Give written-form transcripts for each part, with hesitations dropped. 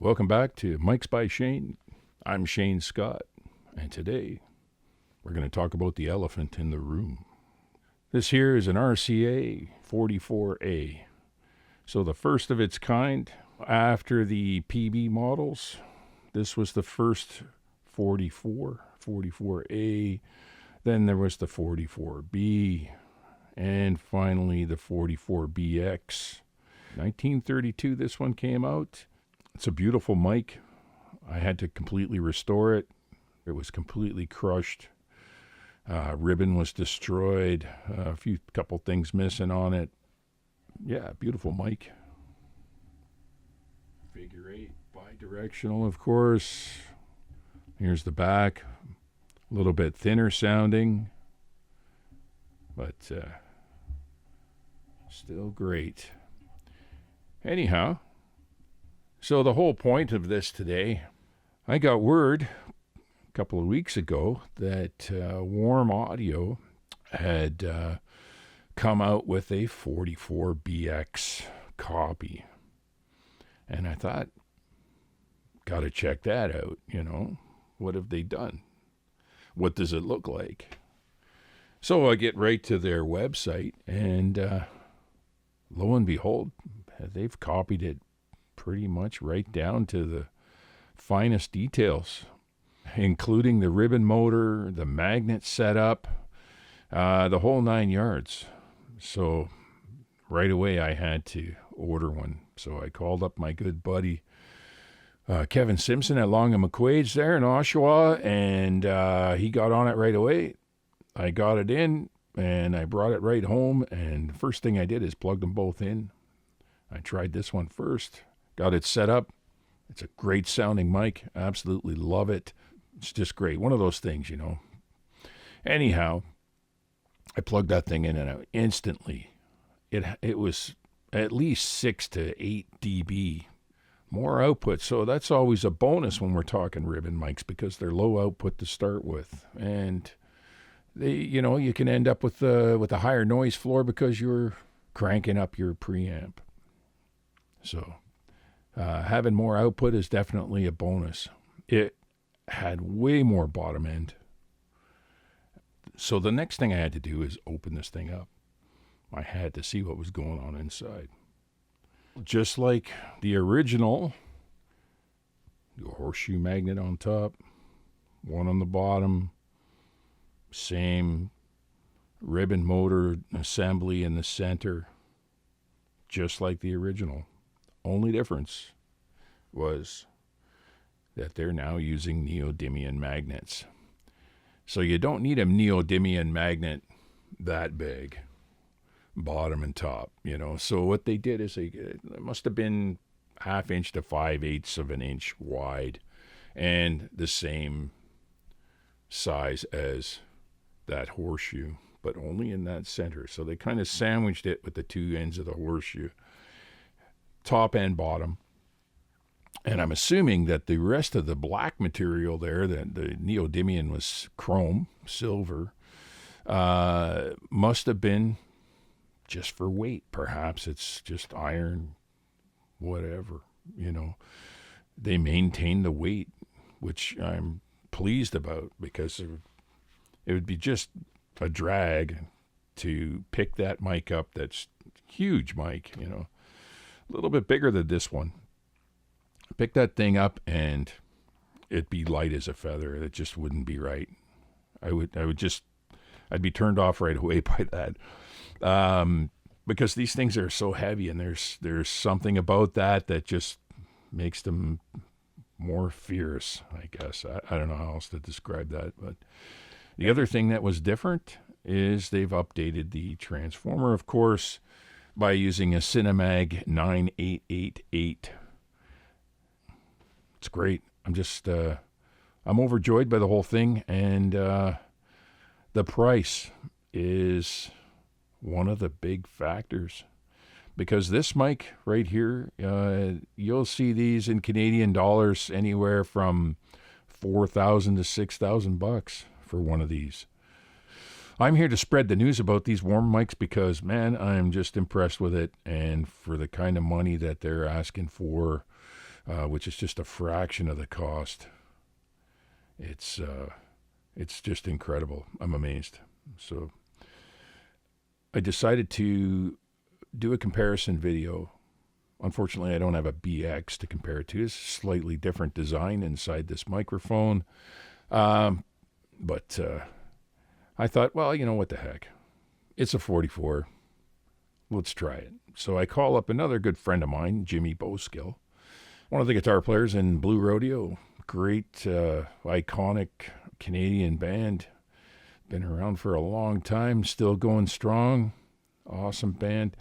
Welcome back to Mike's by Shane. I'm Shane Scott, and today we're going to talk about the elephant in the room. This here is an RCA 44A, so the first of its kind. After the PB models, this was the first 44A, then there was the 44B, and finally the 44BX. 1932 this one came out. It's a beautiful mic. I had to completely restore it. It was completely crushed. Ribbon was destroyed. A couple things missing on it. Yeah, beautiful mic. Figure 8, bi-directional, of course. Here's the back. A little bit thinner sounding, but still great. Anyhow, so the whole point of this today, I got word a couple of weeks ago that Warm Audio had come out with a 44BX copy. And I thought, got to check that out, What have they done? What does it look like? So I get right to their website, and lo and behold, they've copied it pretty much right down to the finest details, including the ribbon motor, the magnet setup, the whole 9 yards. So right away I had to order one. So I called up my good buddy Kevin Simpson at Long and McQuaid's there in Oshawa, and he got on it right away. I got it in, and I brought it right home, and the first thing I did is plug them both in. I tried this one first, got it set up. It's a great sounding mic. Absolutely love it. It's just great. One of those things, Anyhow, I plugged that thing in, and instantly, it was at least 6 to 8 dB more output. So that's always a bonus when we're talking ribbon mics, because they're low output to start with, and they, you can end up with a higher noise floor because you're cranking up your preamp. So having more output is definitely a bonus. It had way more bottom end. So the next thing I had to do is open this thing up. I had to see what was going on inside. Just like the original, your horseshoe magnet on top, one on the bottom, same ribbon motor assembly in the center, just like the original. Only difference was that they're now using neodymium magnets. So you don't need a neodymium magnet that big, bottom and top, So what they did is it must have been 1/2 inch to 5/8 of an inch wide, and the same size as that horseshoe, but only in that center. So they kind of sandwiched it with the two ends of the horseshoe, top and bottom. And I'm assuming that the rest of the black material there, that the neodymium was chrome, silver, must have been just for weight. Perhaps it's just iron, whatever, They maintain the weight, which I'm pleased about, because it would be just a drag to pick that mic up. That's huge mic, a little bit bigger than this one. Pick that thing up and it'd be light as a feather. It just wouldn't be right. I'd be turned off right away by that. Because these things are so heavy, and there's something about that just makes them more fierce, I guess. I don't know how else to describe that. But the other thing that was different is they've updated the transformer, of course, by using a Cinemag 9888. It's great. I'm overjoyed by the whole thing, and the price is one of the big factors, because this mic right here, you'll see these in Canadian dollars anywhere from $4,000 to $6,000 for one of these. I'm here to spread the news about these Warm mics because, man, I'm just impressed with it, and for the kind of money that they're asking for, which is just a fraction of the cost. It's just incredible. I'm amazed. So I decided to do a comparison video. Unfortunately, I don't have a BX to compare it to. It's a slightly different design inside this microphone. But I thought, well, you know what the heck. It's a 44. Let's try it. So I call up another good friend of mine, Jimmy Bowskill, one of the guitar players in Blue Rodeo. Great, iconic Canadian band. Been around for a long time, still going strong. Awesome band.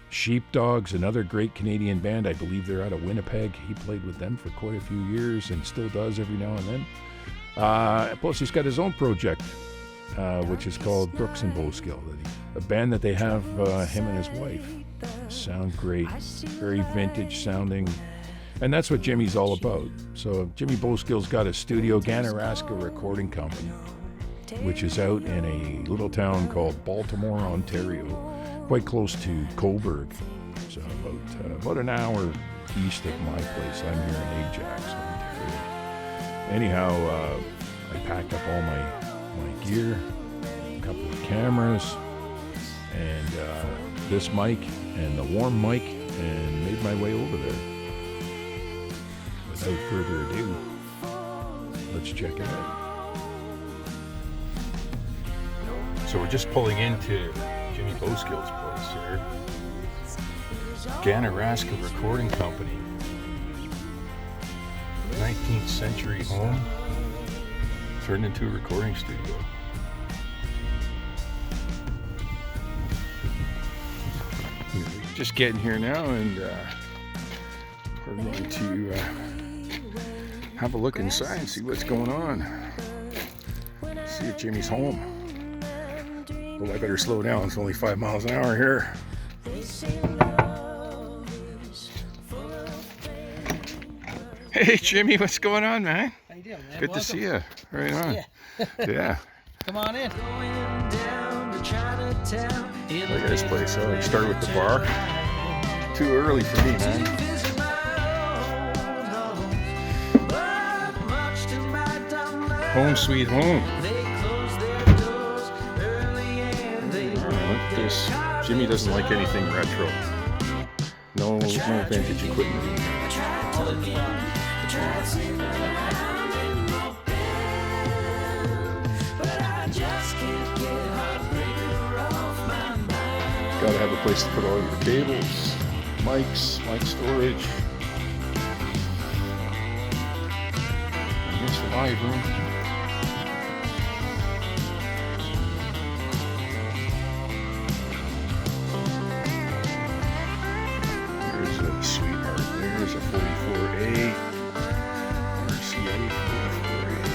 Sheepdogs, another great Canadian band. I believe they're out of Winnipeg. He played with them for quite a few years and still does every now and then. Plus, he's got his own project, which is called Brooks and Bowskill. A band that they have, him and his wife. Sound great. Very vintage sounding. And that's what Jimmy's all about. So Jimmy Bowskill's got a studio, Ganaraska Recording Company, which is out in a little town called Baltimore, Ontario, quite close to Cobourg. So about an hour east of my place. I'm here in Ajax, Ontario. Anyhow, I packed up all my gear, a couple of cameras, and this mic and the Warm mic, and made my way over there. Without further ado, let's check it out. So we're just pulling into Jimmy Bowskill's place here. Ganaraska Recording Company. 19th century home turned into a recording studio. We're just getting here now, and we're going to have a look inside and see what's going on. See if Jimmy's home. Well, I better slow down. It's only 5 miles an hour here. Hey, Jimmy, what's going on, man? How you doing, man? Good to see you. Right on. Yeah. Yeah. Come on in. Look at this place. Oh, we started with the bar. Too early for me, man. Home sweet home. Look at this. Jimmy doesn't like anything retro. No vintage equipment. Gotta have a place to put all your cables, mics, mic storage. And here's the live room. There's a sweetheart. There's a 44A. RCA 44A.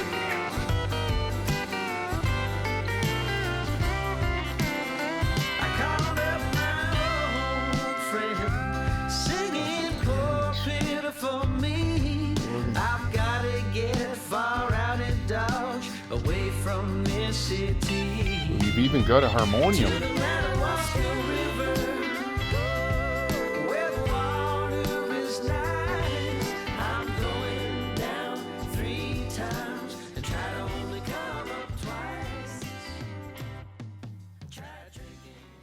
Away from this city. You've even got a harmonium. Where the water is nice. I'm going down 3 times and try to only come up twice.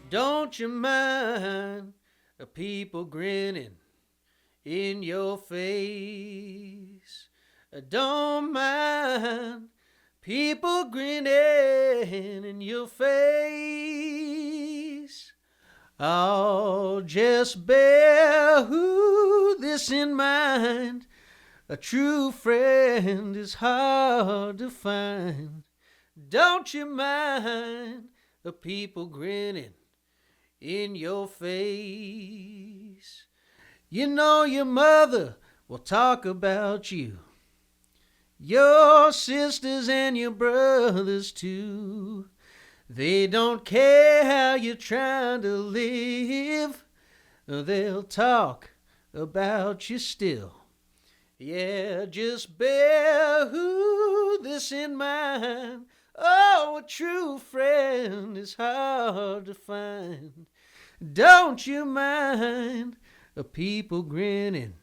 Don't you mind the people grinning in your face? Don't mind people grinning in your face. Oh, just bear this in mind. A true friend is hard to find. Don't you mind the people grinning in your face? You know your mother will talk about you. Your sisters and your brothers too. They don't care how you're trying to live. They'll talk about you still. Yeah, just bear this in mind. Oh, a true friend is hard to find. Don't you mind the people grinning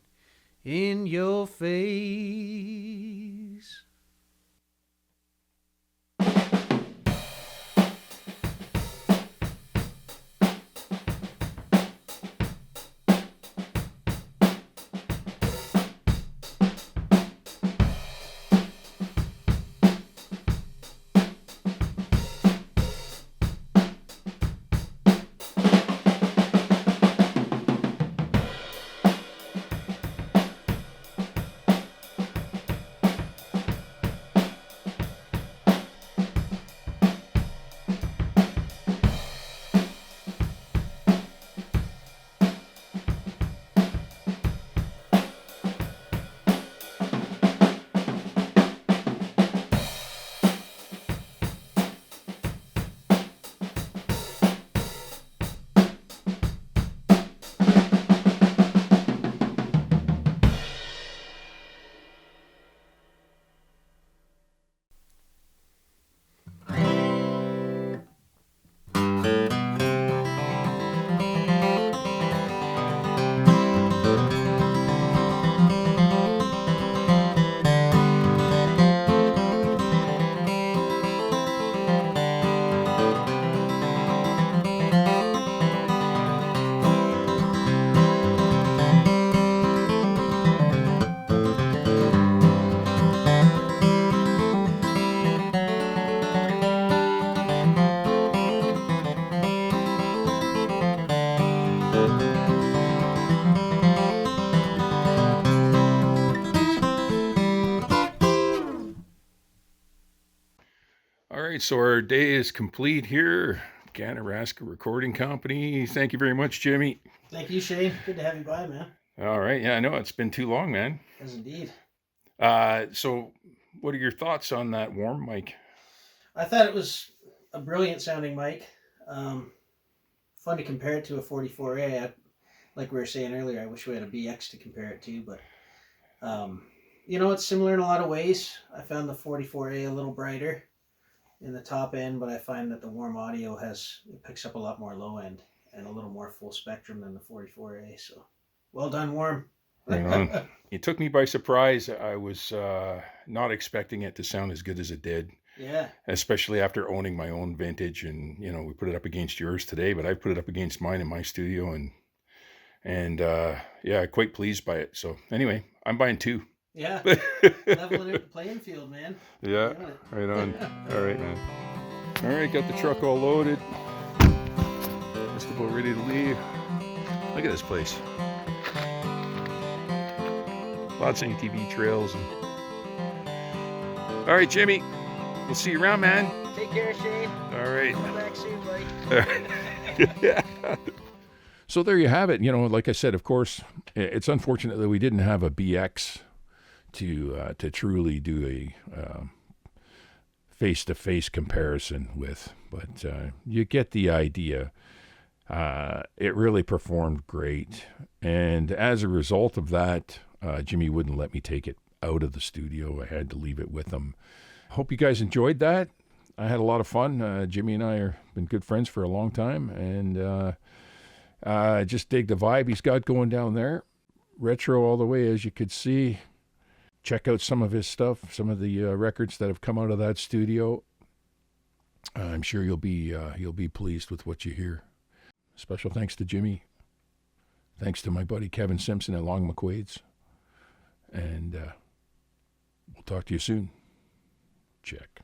in your face. All right, so our day is complete here. Ganaraska Recording Company. Thank you very much, Jimmy. Thank you, Shane. Good to have you by, man. All right, yeah, I know it's been too long, man. Yes, indeed. So what are your thoughts on that Warm mic? I thought it was a brilliant sounding mic. Fun to compare it to a 44A. Like we were saying earlier, I wish we had a BX to compare it to, but it's similar in a lot of ways. I found the 44A a little brighter in the top end, but I find that the Warm Audio picks up a lot more low end and a little more full spectrum than the 44A. So well done, Warm. Right on. It took me by surprise. I was not expecting it to sound as good as it did. Yeah. Especially after owning my own vintage, and we put it up against yours today, but I put it up against mine in my studio, and quite pleased by it. So anyway, I'm buying two. Yeah. Leveling out the playing field, man. Yeah. Right on. All right, man. All right, got the truck all loaded. Just about ready to leave. Look at this place. Lots of ATV trails. All right, Jimmy. We'll see you around, man. Take care, Shane. All right. Come back soon, buddy. Yeah. So there you have it. Like I said, of course, it's unfortunate that we didn't have a BX to truly do a face-to-face comparison with, but you get the idea. It really performed great, and as a result of that, Jimmy wouldn't let me take it out of the studio. I had to leave it with him. Hope you guys enjoyed that. I had a lot of fun. Jimmy and I have been good friends for a long time, and just dig the vibe he's got going down there. Retro all the way, as you could see. Check out some of his stuff, some of the records that have come out of that studio. I'm sure you'll be pleased with what you hear. Special thanks to Jimmy. Thanks to my buddy Kevin Simpson at Long McQuaid's. And we'll talk to you soon. Check.